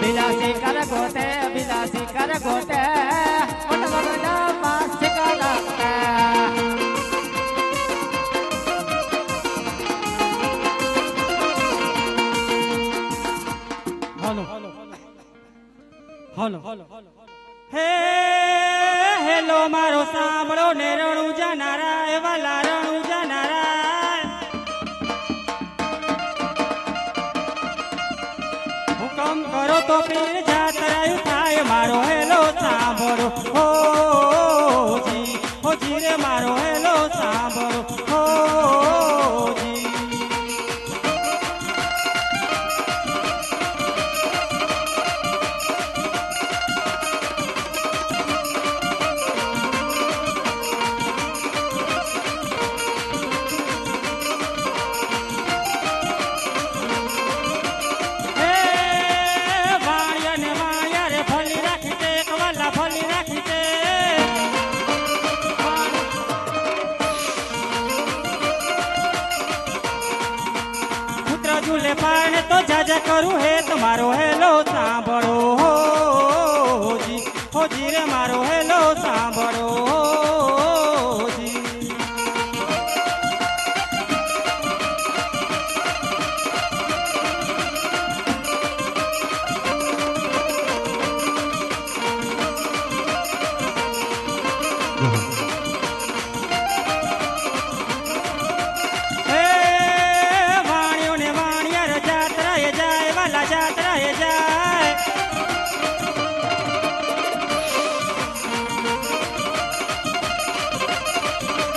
વિલાસી કર ગોતે વિલાસી કર ગોતે મોટ વગડા પાસ ઠેકાના હે હેલો મારો સાંભળો ને રણુ જાનારા એવા રણુ જાનારા હુકમ કરો તો પીર જાતરાયું થાય મારો હેલો સાંભળો હો જી રે મારો હેલો સાંભળો હો જી झूले पाने तो जज करूँ हे तुम्हारो हेलो सांभळो हो जी रे मारो हेलो सांभळो जी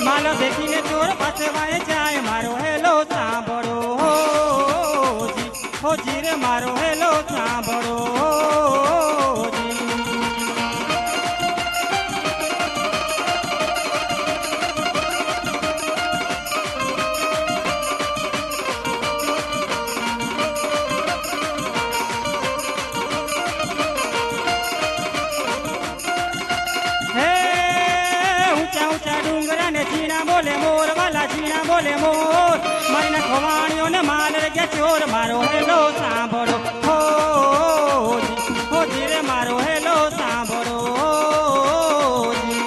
मालो देखीने चोर फसवाए जाए मारो हेलो सांभळो हो जी रे मारो हेलो सांभळो जी बोले मोर वाला जीना बोले मोर मायना खवाणियों ने माल गया चोर मारो हेलो सांभळो हो जी रे मारो हेलो सांभळो जी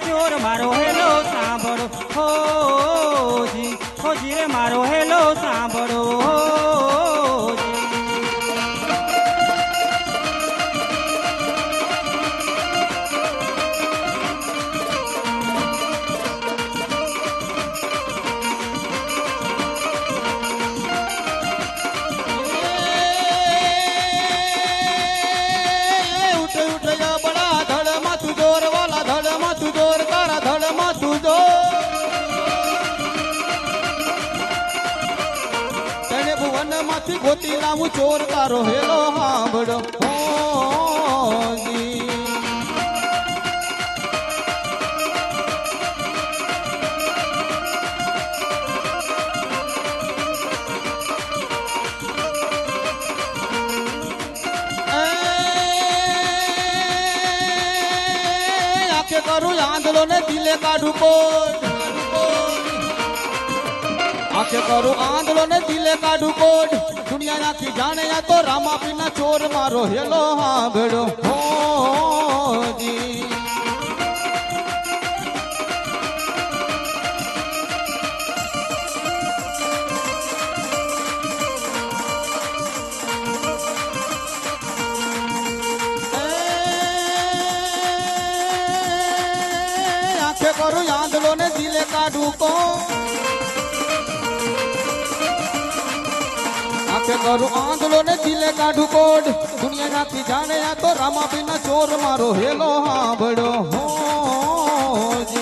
चोर मारो हेलो सांभळो हो जी रे मारो हेलो सांभळो जी गोती लावू चोर तारो हेलो सांभळो जी आके करू आंदोलन दिले काढू कोट आके करू आंदोलन दिले काढू कोट दुनिया ना की जाने या तो रामा बिना चोर मारो हेलो सांभळो जी आके करू आंदोलन दिले काढू कोट आके करू आंदोलन दिले काढू कोड दुनिया नाती जाने या तो रामा बिना चोर मारो हेलो सांभळो जी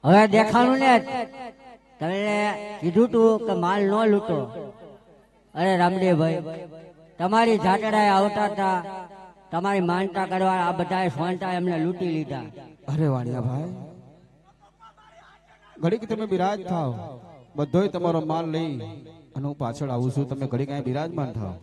હવે દેખાણું ને તમે કીધું તું કે માલ ન લૂંટો. અરે રામદેવભાઈ, તમારી જાટડાએ આવતા હતા, તમારી માનતા કરવા આ બધા સોંટા એમને લૂંટી લીધા. અરે વાણિયા ભાઈ, ઘડીક તમે બિરાજ થાવ, બધોય તમારો માલ લઈ અને હું પાછળ આવું છું. તમે ઘડીક અહીંયા બિરાજમાન થાવ.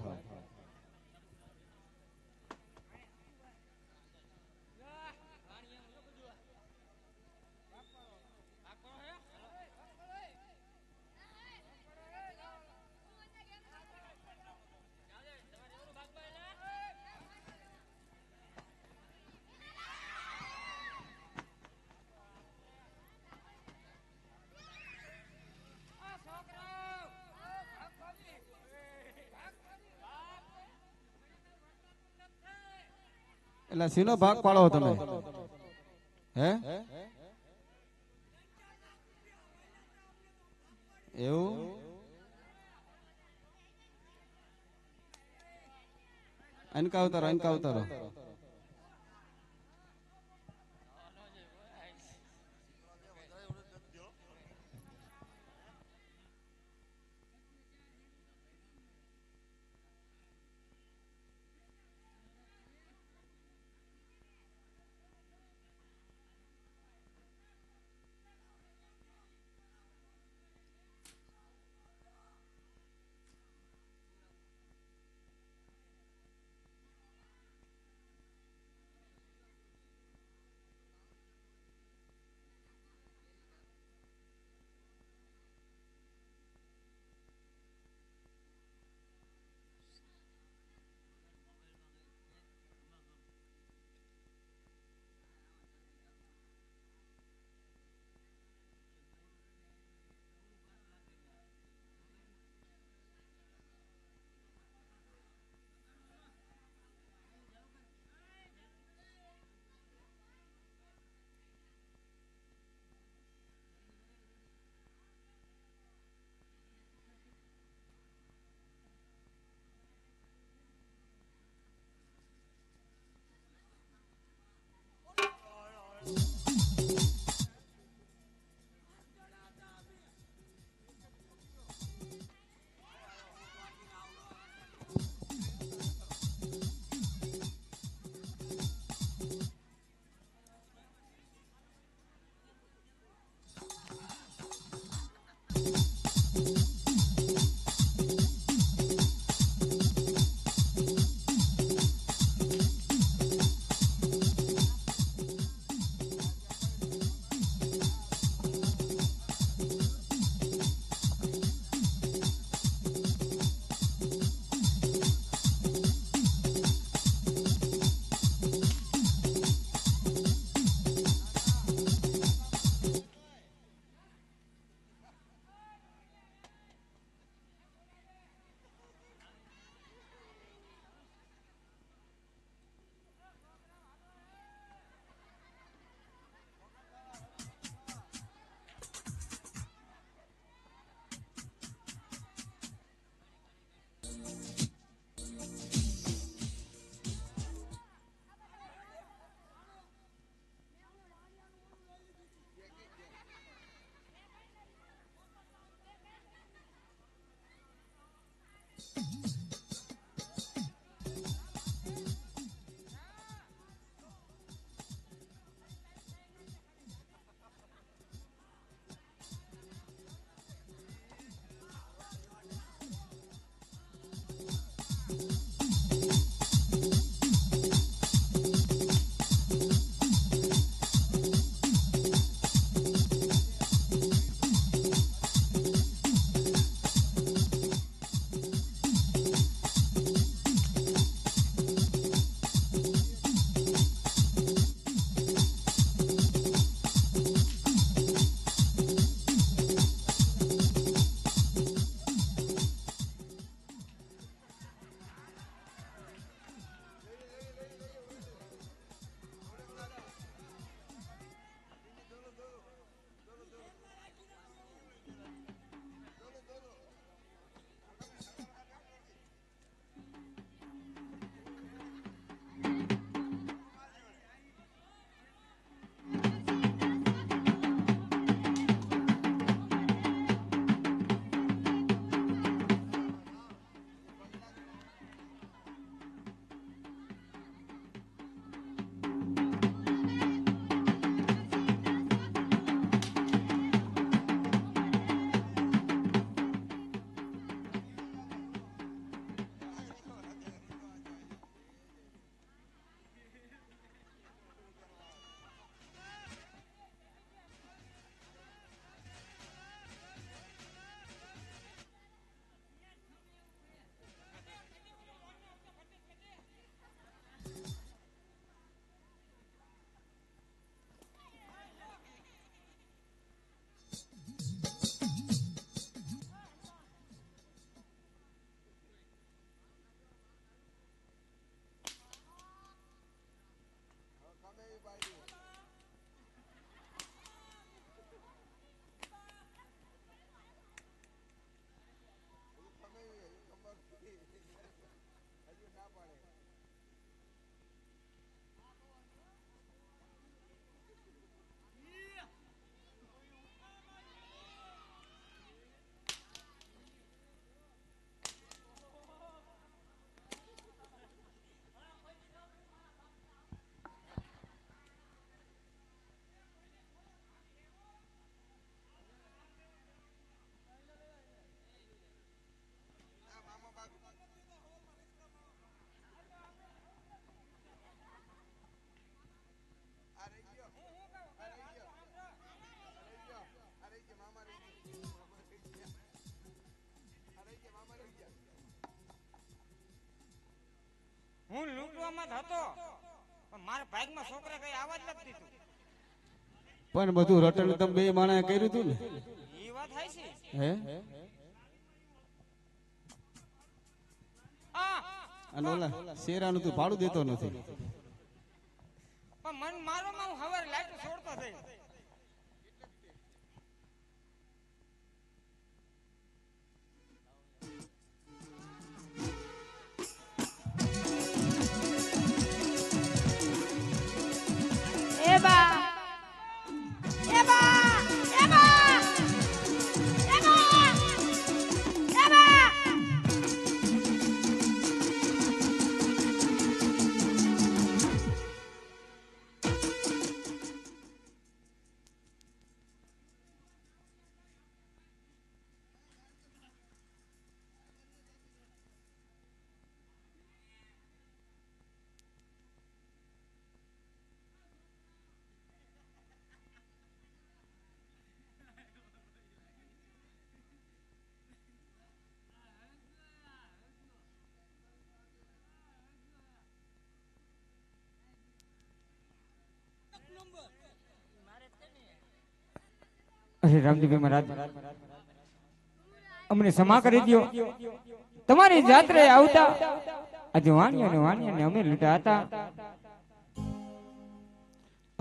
એટલે સીનો ભાગ પાડો તમે? હે એવું? અનકા ઉતારો, અનકા ઉતારો. હું લૂંટવામાં જ હતો પણ મારા ભાગમાં છોકરા કઈ આવા જ નથી દીધું. પણ બધું રટણ તમે બે માણસે કર્યું હતું ને એ વાત થાય છે. હે હા અને ઓલા શેરાનું તું ભાડું દેતો નથી. પણ મન મારો માં હું હવારે લાઈટ છોડતો થઈ. એબા એબા એબા એબા એબા અરે રામજીભાઈ મહારાજ અમને ક્ષમા કરી દો. તમારી જાત્રે આવતા આજે વાણિયા ને અમે લૂંટા હતા.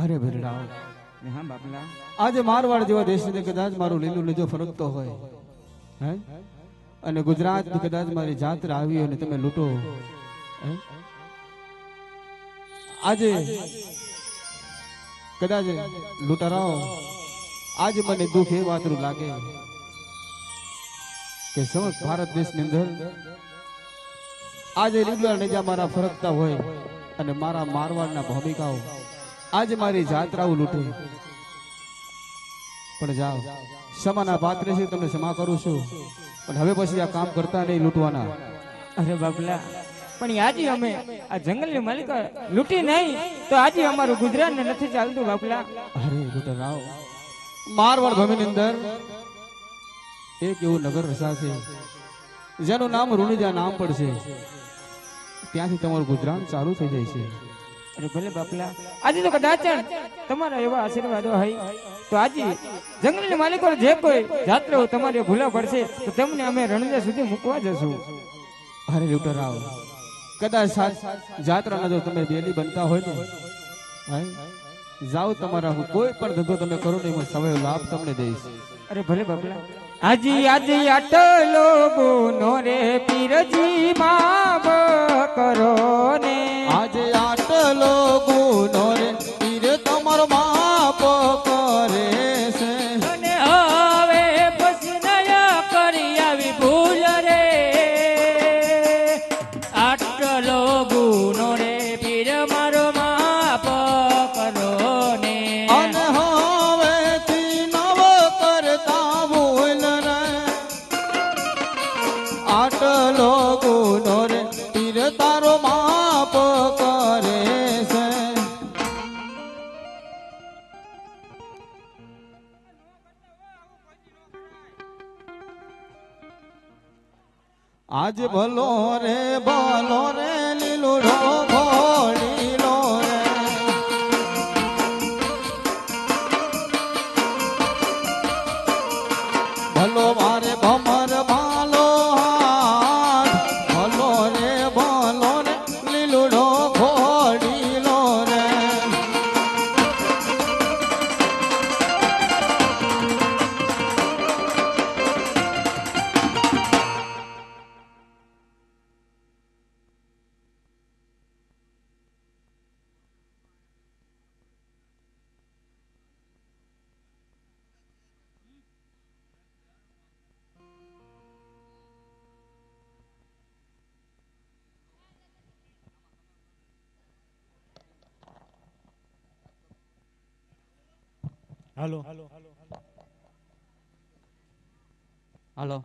અરે ભરડા હા બાપલા આજે મારવાડ જેવા દેશને કદાચ મારું લીલું લીજો ફરકતો હોય હે અને ગુજરાત કદાચ મારી જાત્રા આવી હોય અને તમે લૂંટો હે? આજે કદાચ લૂંટારાઓ આજે મને દુઃખ એ વાતનું લાગે કે સમસ્ત ભારત દેશની અંદર આજે લીલા નેજા મારા ફરકતા હોય અને મારા મારવાડના ભૂમિકાઓ આજે મારી જાત્રાઓ લૂંટે. પણ જાઓ ક્ષમાના પાત્ર છે, તમને ક્ષમા કરું છું, પણ હવે પછી આ કામ કરતા નહીં લૂંટવાના. અરે બાપલા પણ આજે અમે આ જંગલની માલિક લૂંટી નહીં તો આજે અમારું ગુજરાત ને નથી ચાલતું બાપલા. અરે લૂંટરાવ મારવાડ ભૂમિની અંદર એક એવું નગર રસાશે જેનું નામ રૂણીજા નામ પડશે, ત્યાંથી તમારું ગુજરાન ચાલુ થઈ જાય છે. અરે ભલે બાપલા આજે તો કદાચ તમારા એવા આશીર્વાદો હોય તો આજે જંગલની માલિકો જે કોઈ જાત્રાઓ તમારે ભૂલા પડશે તો તેમને અમે રણજા સુધી મૂકવા જશું. અરે લૂંટરાવ કદાચ જાત્રાના જો તમે બેલી બનતા હોય ને જાઓ તમારા હું કોઈ પણ ધંધો તમે કરો ને એમાં સમય લાભ તમને દઈશ. અરે ભલે બાપલા આજી આટલો ગુનો રે પીરજી માફ કરો ને. આજે આટલો ગુનો રે પીર તમારો માફ કરે છે. અને હવે પછી નયા કરી આવી ભૂલ રે. આટલો ગુનો રે પીર મારો માફ કરો ને. અને હવેથી નવ કરતા ભૂલ રે. આટલો ગુનો રે પીર તારો માફ કરે છે. આજ ભલો રે લીલુડો ઘોડીલો રે. ભલો મારે ભમર ભાલો હાથ. ભલો રે લીલુડો ઘોડીલો રે. હાલો હાલો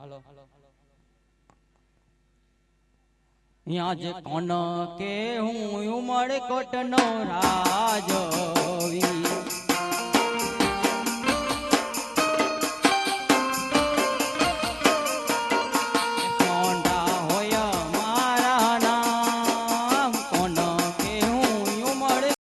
અહીંયા જે કોણ કે હું ઉમરકોટ નો રા